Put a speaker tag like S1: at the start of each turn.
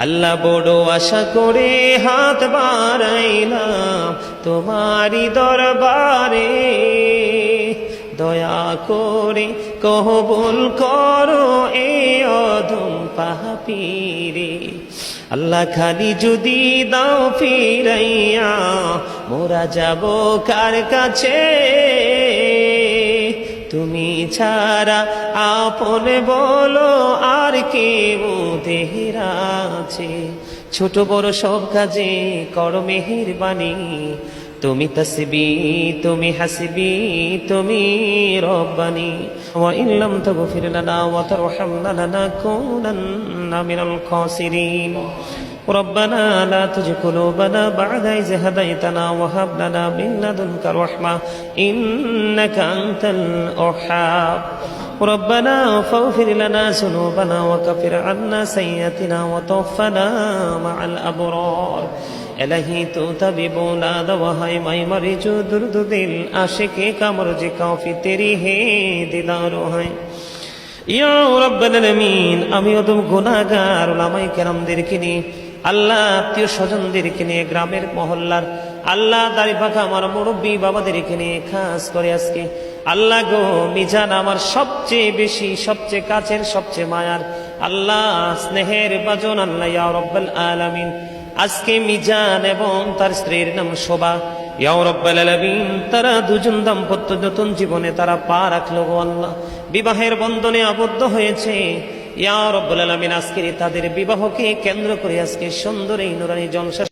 S1: আল্লাহ বড় আশা করে হাত বাড়াইলাম তোমারি দরবারে, দয়া করে কবুল করো এ অধম পাপীরে। আল্লাহ খালি যদি দাও ফিরাইয়া, মোরা যাব কার কাছে? তুমি ছাড়া আপন বলো আর কে মোদের আছে? ছোট বড় সব কাজে করো মেহেরবানি, তুমি তসবি তুমি হাসবি তুমি রব্বানি। ওয়া ইন লাম তাগফির লানা ওয়া তারহামনা লানাকুনান্না মিনাল খাসিরিন। ربنا لا تزغ قلوبنا بعد إذ هديتنا وهب لنا من لدنك رحمة إنك أنت الوهاب. ربنا فاغفر لنا ذنوبنا وكفر عنا سيئاتنا وتوفنا مع الأبرار. الہی تو طبیبونا دوا ہے میں مریض درد دل عاشق کمر جی کافی تیری ہے دیدارو ہے ইয়া রাব্বাল আলামিন। আমি অদম গুনাহগার উলামায়ে কেরামদেরকে নিয়ে, আল্লাহ আত্মীয় স্বজনদেরকে নিয়ে, গ্রামের মহল্লার আল্লাহ দাড়িপাকা আমার মুরব্বী বাবাদেরকে নিয়ে খাস করে আজকে আল্লাহ গো মিজান আমার সবচেয়ে বেশি সবচেয়ে কাছের সবচেয়ে মায়ার আল্লাহ স্নেহের বাজন আল্লাহ ইয়া রাব্বাল আলামিন। আজকে মিজান এবং তার স্ত্রীর নাম শোভা, ইয়া রাব্বাল আলামিন, তারা দুজন দাম্পত্য নতুন জীবনে তারা পা রাখলো গো আল্লাহ, বিবাহের বন্ধনে আবদ্ধ হয়েছে ইয়া রাব্বাল আলামিন। আজকে তাদের বিবাহকে কেন্দ্র করে আজকে সুন্দর এই নুরানি জলসা